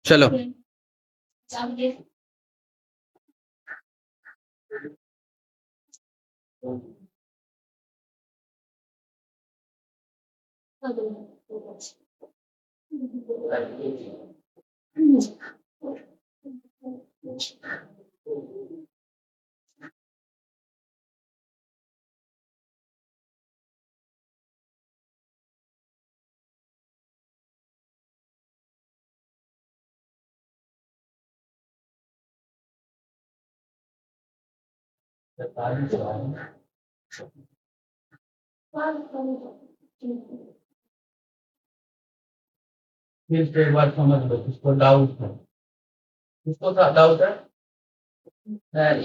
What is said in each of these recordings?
चलो फिर से एक बार समझ लो, किसको डाउट है, किसको डाउट है सर?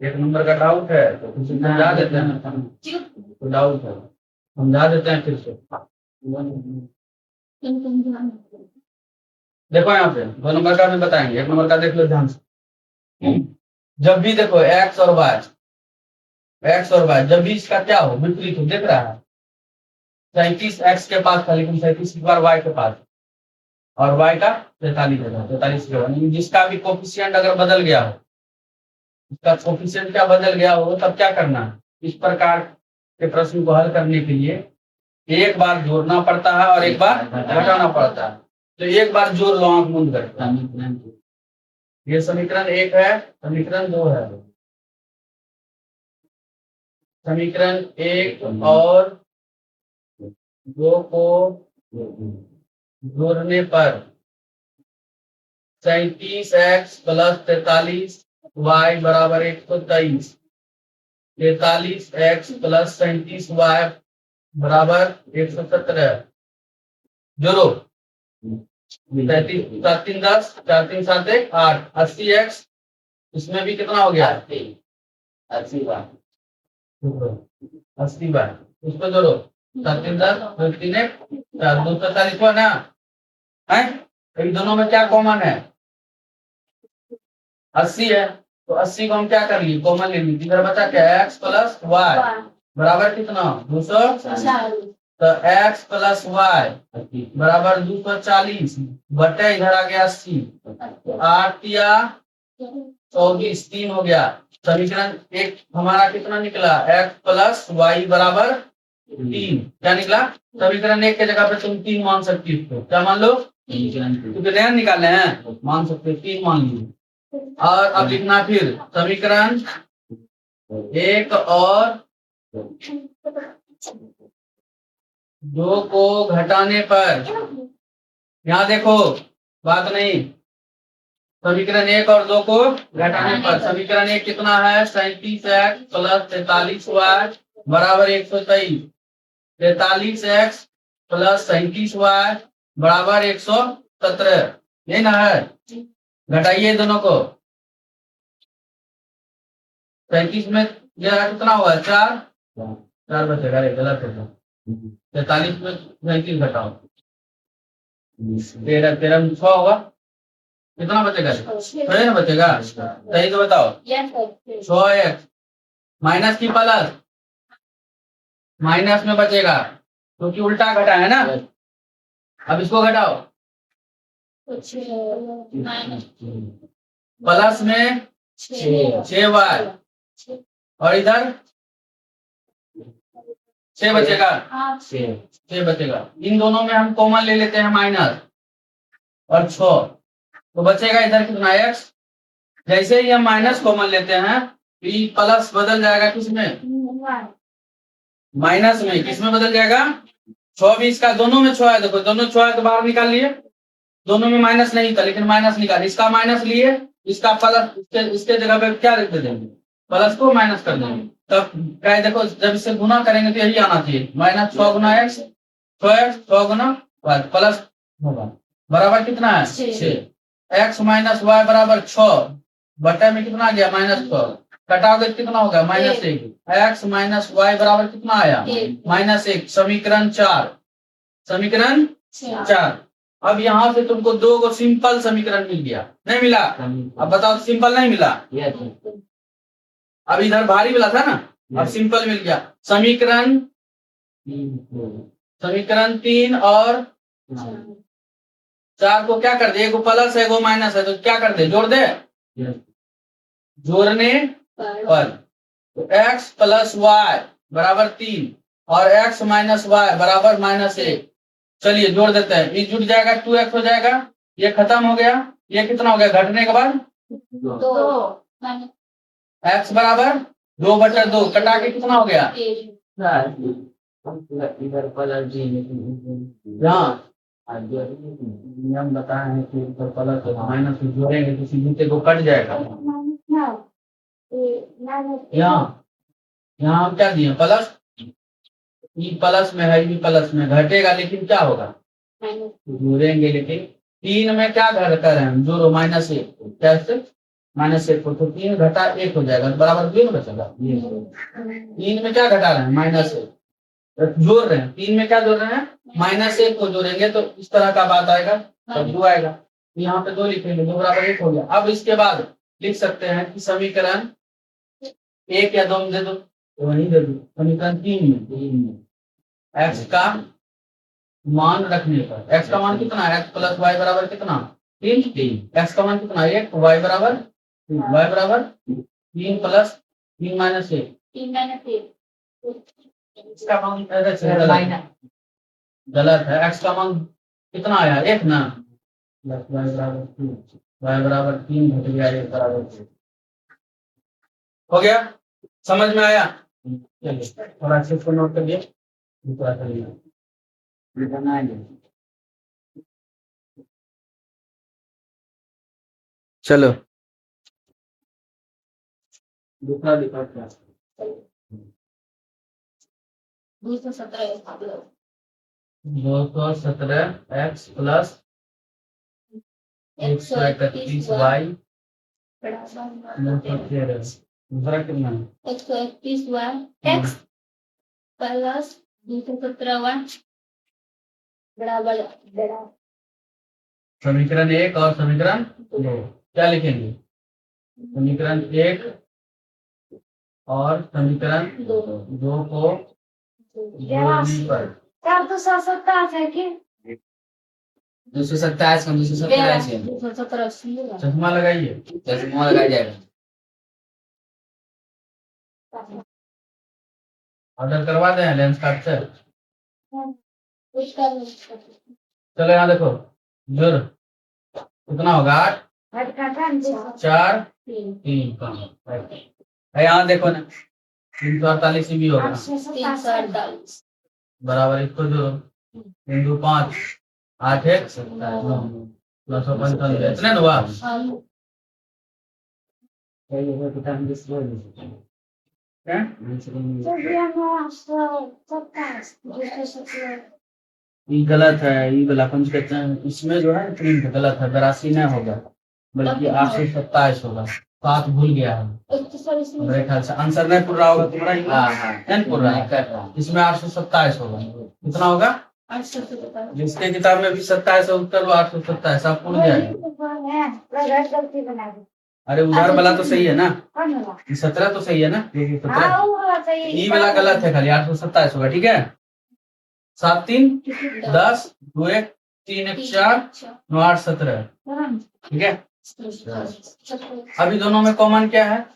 एक नंबर का डाउट है तो किसी समझा देते हैं, तो डाउट है समझा देते हैं फिर से। देखो यहाँ पे 2 नंबर का भी बताएंगे, 1 नंबर का देख लो ध्यान से। जब भी देखो एक्स और वाई जब भी इसका क्या हो, विपरीत हो, देख रहा है 37 एक्स के पास था लेकिन 37 बार वाई के पास, और वाई का 43 के बाद, जिसका भी कोफिशिएंट अगर बदल गया हो, इसका कोफिशिएंट क्या बदल गया हो, तब क्या करना है? इस प्रकार के प्रश्न को हल करने के लिए एक बार जोड़ना पड़ता है और एक बार घटाना पड़ता है। तो एक बार जोड़ लो आंख मूंद कर, ये समीकरण 1 है, समीकरण 2 है। समीकरण 1 और 2 को जोड़ने पर 37x प्लस 43y बराबर 123, 43x प्लस 37y बराबर 117। जोड़ो 37 7 3 10, 4 3 7 1 8, 80x, इसमें भी कितना हो गया 80 बार, 80 बार उसको जोड़ो 7 3 10, 2 3 1 4, 243 हुआ ना है। इन दोनों में क्या कॉमन है? 80 है, तो 80 को हम क्या कर लिए, कॉमन ले ली, इधर बचा क्या, x प्लस वाई बराबर कितना 200, तो x प्लस वाई बराबर 240 बटे इधर आ गया 80, 8 या 24 3 हो गया। समीकरण 1 हमारा कितना निकला, x प्लस वाई बराबर 3, क्या निकला? समीकरण 1 के जगह पे तुम 3 मान सकती हो, क्या मान लो, क्योंकि नया निकाले हैं, मान सकते हो 3 मान लीजिए। और अब लिखना फिर समीकरण 1 और 2 को घटाने पर, यहाँ देखो बात नहीं, समीकरण 1 और 2 को घटाने पर समीकरण 1 कितना है, 37x प्लस 43y बराबर 123, 43x प्लस 37y बराबर 117, ये ना है। घटाइए दोनों को, 37 में यह कितना हुआ, 4 4 बचेगा, गलत होगा, 43 में 37 घटाओ 13 13 में 6 होगा, कितना बचेगा, 6 ना बचेगा, सही तो बताओ। 6x माइनस की प्लस, माइनस में बचेगा क्योंकि उल्टा घटा है ना। अब इसको घटाओ, प्लस में 6y और इधर 6 बचेगा, 6 बचेगा। इन दोनों में हम कॉमन ले लेते हैं माइनस और 6, तो बचेगा इधर कितना x। जैसे ही हम माइनस कॉमन लेते हैं तो ये प्लस बदल जाएगा किसमें, माइनस में, किसमें बदल जाएगा, 24 का, दोनों में 6 है, देखो दोनों 6 है तो बाहर निकाल लिए, दोनों में माइनस नहीं था लेकिन माइनस निकाल, इसका माइनस लिए, इसका प्लस, इसके जगह पे क्या लिख देंगे, प्लस को माइनस कर देंगे। तब क्या है, देखो जब इसे गुना करेंगे तो यही आना चाहिए, माइनस 6 गुना x, 6 गुना y प्लस होगा बराबर कितना है 6, x माइनस वाई बराबर 6 बटे में कितना आ गया -6, कटाओगे कितना होगा -1, x माइनस वाई बराबर कितना आया -1, समीकरण 4, समीकरण 4। अब यहाँ से तुमको 2 को सिंपल समीकरण मिल गया, नहीं मिला? अब बताओ सिंपल नहीं मिला, अब इधर भारी मिला था ना, अब सिंपल मिल गया। समीकरण 3 और 4 को क्या कर दे, एगो प्लस है एगो माइनस है, तो क्या कर दे, जोड़ दे, जोड़ने पर तो x प्लस वाई बराबर 3 और x माइनस वाई बराबर -1। चलिए जोड़ देते हैं, ये जुड़ जाएगा 2x हो जाएगा, ये खत्म हो गया, ये कितना हो गया घटने के बाद 2 x बराबर 2/2, कटा के कितना हो गया इधर प्लस जी यहाँ नियम बताए हैं कि ऊपर प्लस और माइनस जोड़ेंगे तो सीधे को कट जाएगा। यहाँ यहाँ हम क्या दिए प्लस, ई प्लस में है, ई प्लस में घटेगा लेकिन क्या होगा जोड़ेंगे, लेकिन 3 में क्या घट कर रहे हैं जोड़ो -1, कैसे -1 को, तो 3 घटा 1 हो जाएगा बराबर 2 बचेगा। 3 में क्या घटा रहे हैं -1, जोड़ रहे हैं 3 में क्या जोड़ रहे हैं -1 को जोड़ेंगे तो इस तरह का बात आएगा, तब 2 आएगा। यहाँ पे 2 लिखेंगे, 2 बराबर 1 हो गया। अब इसके बाद लिख सकते हैं कि समीकरण 1 या 2 में दे दो, तो वही दे दो, समीकरण 3 में x का मान रखने पर, x का मान कितना है, x प्लस वाई बराबर कितना 3, x का मान कितना 1, y बराबर 3 प्लस 3 माइनस 1, इसका मान गलत है, x का मान कितना आया 1 ना, प्लस y बराबर 3 घट गया 1 बराबर 2 हो गया, समझ में आया। चलिए थोड़ा अच्छे से नोट कर दिए, दूसरा करिए चलो दूसरा दिखा क्या 217 x प्लस 131 y दूसरा कितना है 131 y x प्लस 217 y बराबर समीकरण 1 और समीकरण 2 क्या लिखेंगे, समीकरण 1 और समीकरण 2 को जोड़ने पर 227 है कि 227 का 227 है। 217 चश्मा लगाइए, चश्मा लगा जाएगा। ऑर्डर करवा दें लेंस कार्ड से। चलो यहाँ देखो जुड़ कितना होगा 8 4 3 यहाँ देखो ना 348 भी होगा 348 बराबर, इसको जो 3 2 5 8 1 995 इतने हुआ। ये गलत है, ये वाला इसमें जो है प्रिंट गलत है, 82 नहीं होगा बल्कि 827 होगा, 7 भूल गया है मेरे ख्याल से, आंसर नहीं पूरा होगा तुम्हारा, नहीं पूरा है, इसमें 827 होगा, कितना होगा जिसके किताब में भी 27 है उत्तर वो 827 आप पूछ जाएगा। अरे उधर वाला तो सही है ना, 17 तो सही है ना, ये वाला गलत है, खाली 827 होगा, ठीक है 7 3 10 2 1 3 1 4 9 8 17, ठीक है। अभी दोनों में कॉमन क्या है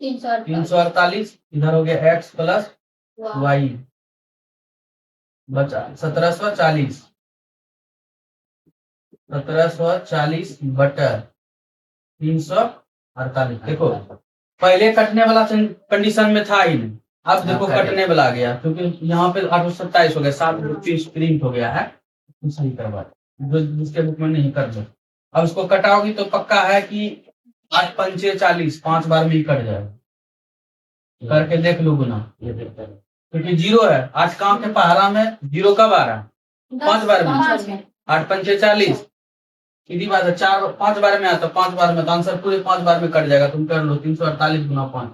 348, इधर हो गया x प्लस वाई बचा 1740 बटा 348। देखो पहले कटने वाला कंडीशन में था ही नहीं, अब देखो कटने वाला आ गया, क्योंकि यहाँ पे 827 हो गया, 7 प्रिंट हो गया है, तो सही करवा जो जिसके बुक में नहीं कर दो। अब इसको कटाओगी तो पक्का है कि 8 पंचे 40, 5 बार में ही कट जाएगा, करके देख लो गुना, क्योंकि 0 है, आज काम के पहाड़ा में 0 कब आ रहा है 5 बार में, 8 पंचे 40 सीधी बात है, 4 5 बार में आता, 5 बार में तो आंसर पूरे 5 बार में कट जाएगा। तुम कर लो 348 गुना 5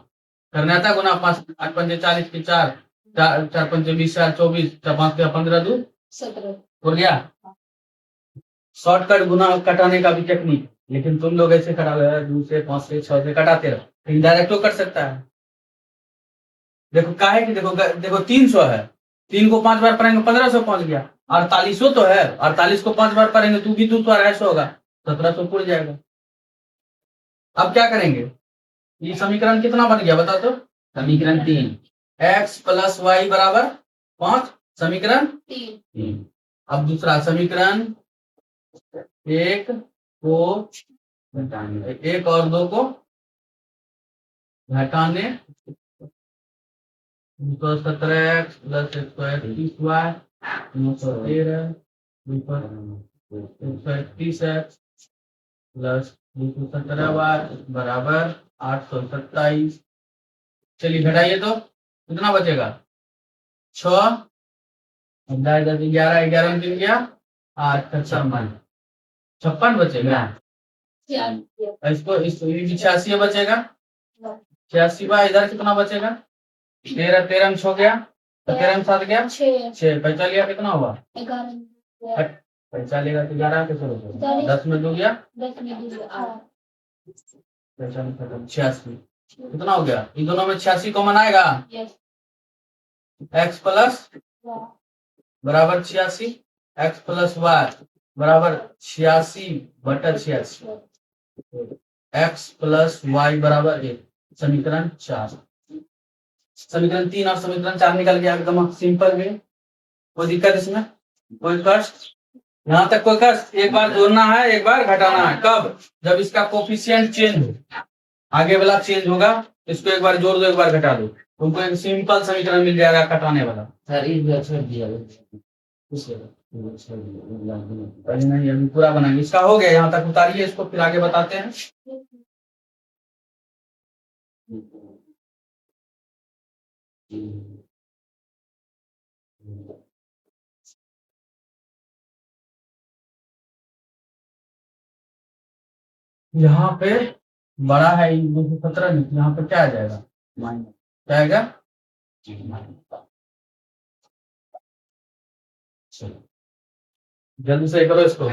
करना था, गुना 5 8 पंचे 40 के 4 4 पंचे 20 4 24 5 के 15 2 17 हो गया। शॉर्टकट गुना कटाने का भी टेक्निक, लेकिन तुम लोग ऐसे कटा 2 से 5 से 6 से कटाते रहो, इनडायरेक्ट तो कर सकता है। देखो काहे कि देखो 300 है, 3 को 5 बार पढ़ेंगे 1500 पहुंच गया, 48 तो है, 48 को 5 बार पढ़ेंगे तू भी 200 होगा, 1700 पूरा जाएगा। अब क्या करेंगे, ये समीकरण कितना बन गया बता तो? समीकरण 3 x प्लस वाई बराबर 5, समीकरण 3 अब दूसरा समीकरण 1 को 1 और 2 को घटाने 217x plus 131y 913 131x plus 217y बराबर 827। चलिए घटाइए तो कितना बचेगा, 6 11 11 में गिन गया 8 56 बचेगा। इसको 86 बचेगा, 86 बा इधर कितना बचेगा, 13 13 में 6 गया, 13 में 7 गया 6, पैसा लिया कितना हुआ 11 पैसा लेगा तो 11 कैसे बचेगा, 10 में 2 गया 10 में 2 पैसा में खत्म, 86 कितना हो गया, इन दोनों में 86 कॉमन आएगा, यस x प्लस बराबर 86, x प्लस वाई बराबर 86/86, x प्लस वाई बराबर 1, समीकरण 4। समीकरण 3 और समीकरण 4 निकल गया एकदम सिंपल में, कोई दिक्कत इसमें, कोई कष्ट, यहाँ तक कोई कष्ट। एक बार जोड़ना है एक बार घटाना है, कब, जब इसका कोफिशिएंट चेंज हो, आगे वाला चेंज होगा, इसको एक बार जोड़ दो एक बार घटा दो, तुमको एक सिंपल समीकरण मिल जाएगा घटाने वाला। सर इस बार छोड़ दिया पहले नहीं अभी पूरा बनाएंगे, इसका हो गया यहाँ तक, उतारिए इसको फिर आगे बताते हैं। यहाँ पे बड़ा है 217, यहाँ पे क्या आ जाएगा, क्या आएगा, जल्दी से करो इसको,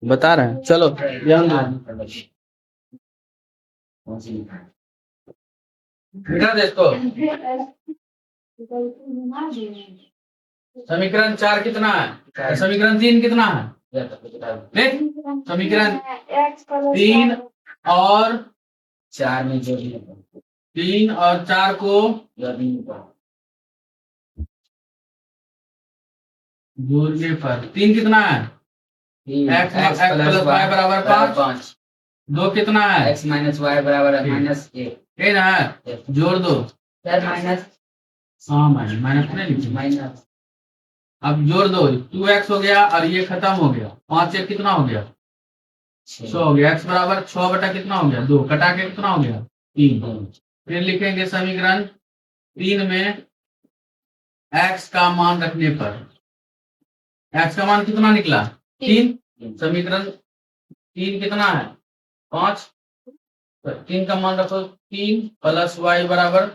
बता रहे हैं, चलो ध्यान दो बेटा देखो, समीकरण 4 कितना है, समीकरण 3 कितना है, देख समीकरण 3 और 4 में जोड़ने पर 3 और 4 को जोड़ने पर 3 कितना है, x प्लस वाई बराबर 5, 2 कितना है, x माइनस वाई बराबर -1, है ना, जोड़ दो सर माइनस, हाँ माइनस नहीं लिखी, माइनस अब जोड़ दो 2x हो गया और ये खत्म हो गया, 5 1 कितना हो गया 6 हो गया, x बराबर 6 बटा कितना हो गया 2, कटा के कितना हो गया 3। फिर लिखेंगे समीकरण 3 में x का मान रखने पर, x का मान कितना निकला 3, समीकरण 3 कितना है 5, 3 का मान रखो 3 प्लस वाई बराबर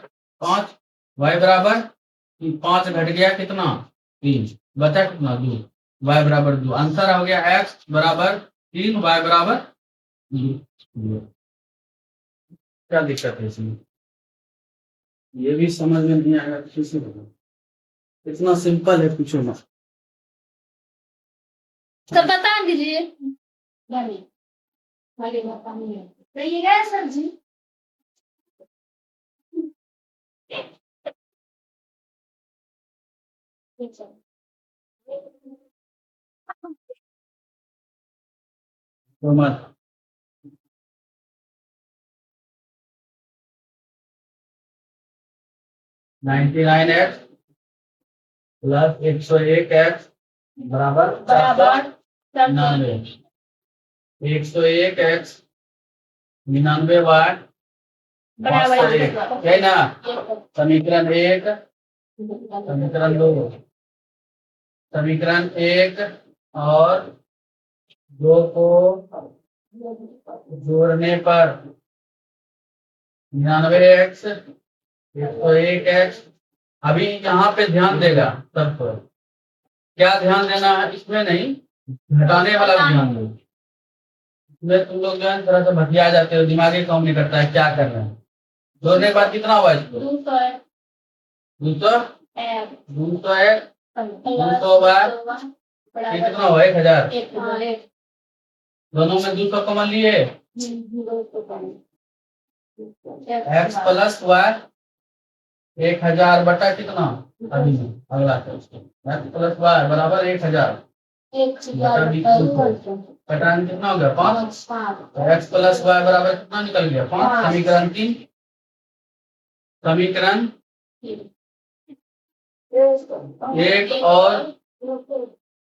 5, वाई बराबर 5 घट गया कितना 3, बचा कितना 2, वाई बराबर 2, आंसर हो गया x बराबर 3 वाई बराबर 2। क्या दिक्कत है इसमें, ये भी समझ में नहीं आएगा किसी को, इतना सिंपल है पूछो ना। तो बता दीजिए, रहिएगा सर जी। तो मत 99x प्लस 101x बराबर 99, 101x 99y है ना, समीकरण 1 समीकरण 2, समीकरण 1 और 2 को जोड़ने पर 99x 101x, अभी यहाँ पे ध्यान देगा सब पर, क्या ध्यान देना है इसमें नहीं, घटाने वाला ध्यान दो, तुम लोग जो है थोड़ा सा भटिया जाते हो, दिमागी काम नहीं करता है, क्या कर रहे हैं। जोड़ने के बाद कितना हुआ इसको? 200 है 200 एक 201 प्लस 200 बार ये बराबर कितना हुआ? 1000। एक दोनों में 200 कॉमन लिए, एक्स प्लस वाई 1000 बटा कितना? अभी में अगला एक्स प्लस वाई बराबर 1000 घटाने कितना हो गया? 5। एक्स प्लस वाई बराबर कितना निकल गया? 5। समीकरण 3। समीकरण 1 और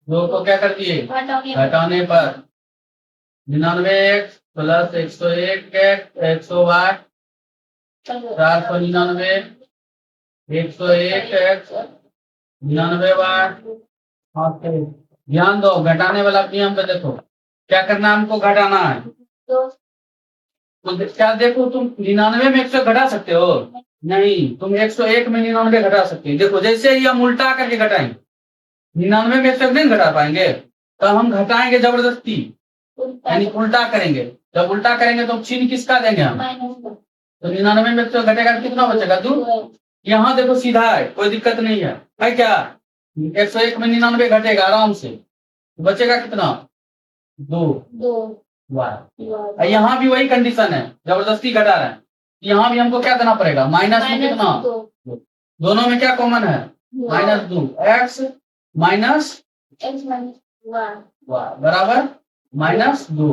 2 को क्या कर दिए? घटाने पर 99x प्लस 101x 108 499 101x 99 वाट। ध्यान दो, घटाने वाला नियम पे देखो क्या करना है, हमको घटाना है। तो क्या देखो, तुम 99 में 100 घटा सकते हो? नहीं, तुम 101 में 99 घटा सकते हो। देखो जैसे ही हम उल्टा करके घटाएंगे, 99 में 100 नहीं घटा पाएंगे, तो हम घटाएंगे जबरदस्ती, यानी उल्टा करेंगे। जब उल्टा करेंगे तो चिन्ह किसका देंगे हम? तो 99 में 100 घटेगा तो कितना बचेगा? 2। यहाँ देखो सीधा है, कोई दिक्कत नहीं है क्या? 101 में 99 घटेगा आराम से, बचेगा कितना? 2। वाह, यहाँ भी वही कंडीशन है, जबरदस्ती घटा रहे हैं। यहाँ भी हमको क्या देना पड़ेगा? माइनस में कितना? दोनों में क्या कॉमन है? -2 एक्स माइनस बराबर -2।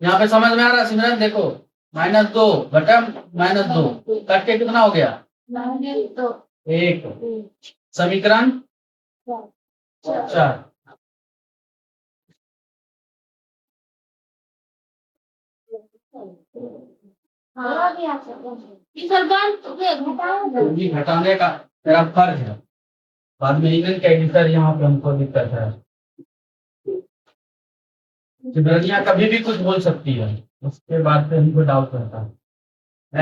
यहाँ पे समझ में आ रहा है सिमरन? देखो -2 घटा -2 कट के कितना हो गया? 1। समीकरण 4। भी घटाने का मेरा फर्ज है, बाद में इवन के एडिटर यहाँ पे हमको दिक्कत है। सिमरनिया कभी भी कुछ बोल सकती है, उसके बाद से हमको डाउट रहता है।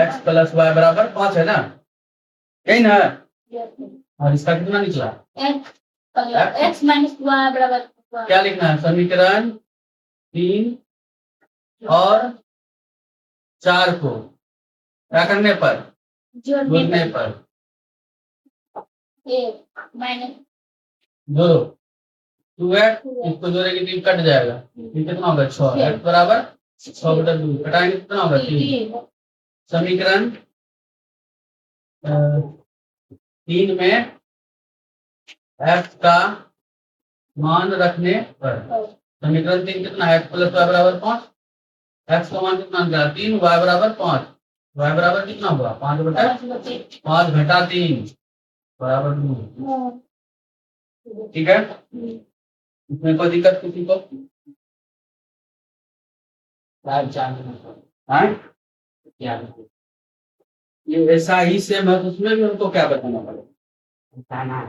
x प्लस वाई बराबर 5 है ना, यही ना? और इसका कितना निकला? x माइनस y बराबर क्या लिखना है? समीकरण 3 और 4 को क्या करने पर? जोड़ने पर। माइनस जोड़ो 2x, इसको जोड़ेगी तो कट जाएगा, ये कितना होगा? 6। x बराबर 6 बटा 2 घटाएंगे कितना होगा? 3। समीकरण 3 में x का मान रखने पर समीकरण 3 कितना है? x प्लस वाई बराबर 5। x का मान कितना निकला? 3। y बराबर 5। y बराबर कितना हुआ? 5 बटा 5 घटा 3 बराबर 2। ठीक है, इसमें कोई दिक्कत किसी को? हाँ? ये ऐसा ही सेम है, उसमें भी हमको क्या बताना पड़ेगा?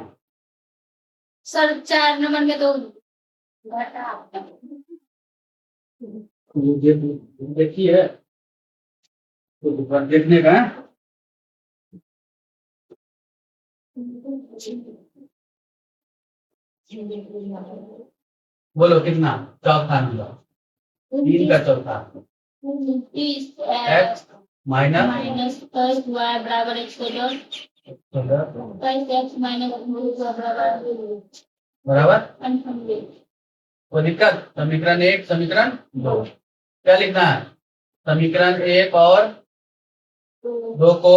सर 4 नंबर में तो घटा देखिए तो देखने का है। बोलो कितना? चौथा नंबर 3 का चौथा x माइनस y बराबर 110 x माइनस बराबर 98। कोई दिक्कत? समीकरण 1 समीकरण 2 क्या लिखना है? समीकरण 1 और 2 को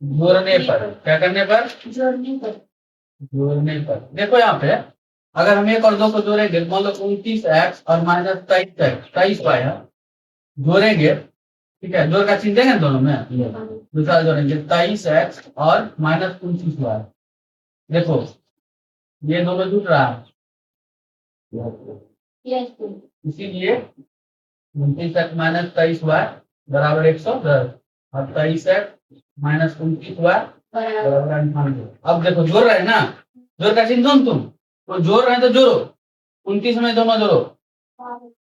जोड़ने पर, क्या करने पर? जोड़ने पर। देखो यहाँ पे अगर हम 1 और 2 को जोड़ेंगे, मान लो 29x और माइनस 23 वाई जोड़ेंगे, ठीक है, जोड़ का चिन्ह देंगे दोनों में, दूसरा जोड़ेंगे 23x और माइनस 29 वाई। देखो ये दोनों जुट रहा है, इसीलिए 29x माइनस 23 वाई बराबर 110 और 23x माइनस 29 वाई बराबर 98। अब देखो जोड़ रहे हैं ना, जोड़ का चिन्ह दो तुम, तो जोड़ रहे हैं तो जोड़ो, 29 में दोनों जोड़ो,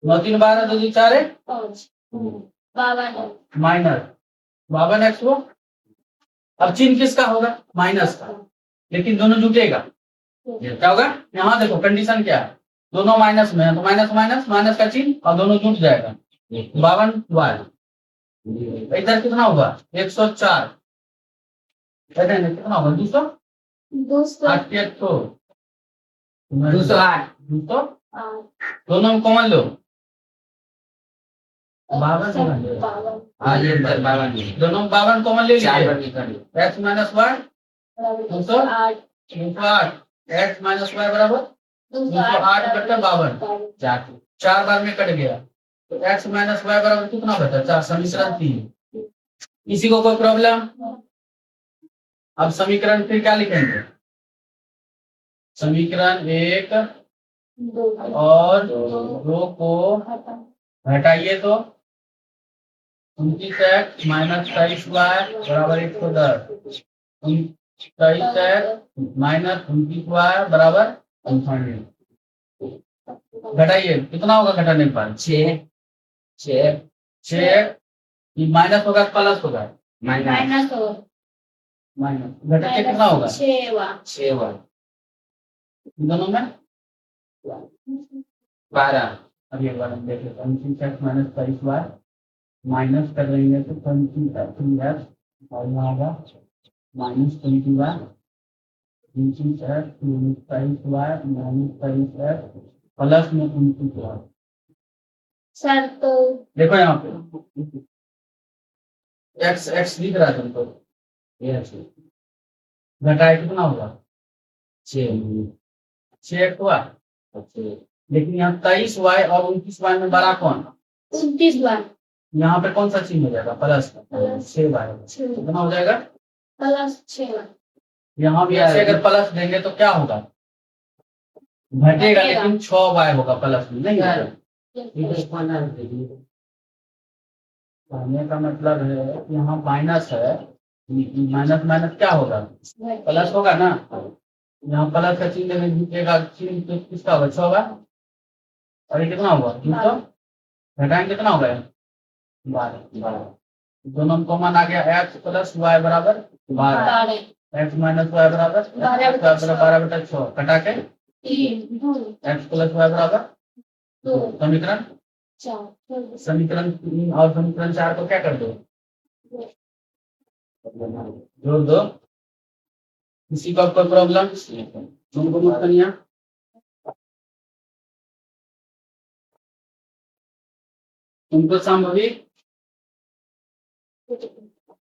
9 3 12 2 2 4 माइनस 52x को। अब चिन्ह किसका होगा? माइनस का, लेकिन दोनों जुटेगा। क्या होगा? यहाँ देखो कंडीशन क्या है, दोनों माइनस में है तो माइनस माइनस माइनस का चिन्ह और दोनों जुट जाएगा 52 इधर कितना होगा 104 कितना होगा 200 208 88 208 200 दोनों में कॉमन लो 52 हाँ ये इधर 52 दोनों में 52 कॉमन ले चार बार लीजिए निकाल लो। x minus y 208 208 x minus y बराबर 208 बटा 52 चार 4 बार में कट गया तो x माइनस वाई बराबर कितना बचा 4 समीकरण 3 किसी को कोई प्रॉब्लम अब समीकरण फिर क्या लिखेंगे समीकरण 1 और 2 को हटाइए तो 29x माइनस 23y बराबर 110 23x माइनस 29y बराबर 95 घटाइए कितना होगा घटाने के बाद 6 6 6 माइनस होगा प्लस होगा माइनस हो माइनस घटाइए कितना होगा 6 1 दोनों में 12 अब एक बार हम देख लेते हैं 29x माइनस 23y माइनस कर लेंगे तो 23x और यहाँ होगा minus 20y 29x minus 23y minus 23x plus में 29y सर तो देखो यहाँ पे x x दिख रहा है तुमको ये घटाए कितना होगा 6 6x हुआ लेकिन यहाँ 23y और 29y में बड़ा कौन 29 बार यहाँ पे कौन सा चिन्ह हो जाएगा प्लस प्लस 6y कितना हो जाएगा प्लस 6 यहाँ भी ऐसे अगर प्लस देंगे तो क्या होगा घटेगा लेकिन 6y होगा प्लस में नहीं होगा कहने का मतलब है कि यहाँ माइनस है माइनस माइनस क्या होगा प्लस होगा ना यहाँ प्लस का चिन्ह में जीतेगा चिन्ह तो किसका होगा 6 होगा और ये कितना होगा 200 घटाएंगे कितना होगा 12 दोनों में कॉमन आ गया x प्लस वाई बराबर 12 x माइनस वाई बराबर 12/6 कटा के x प्लस वाई बराबर 2 समीकरण 4 समीकरण 3 और समीकरण 4 को क्या कर दो जोड़ दो किसी को कोई प्रॉब्लम तुमको मत करनिया तुमको संभवी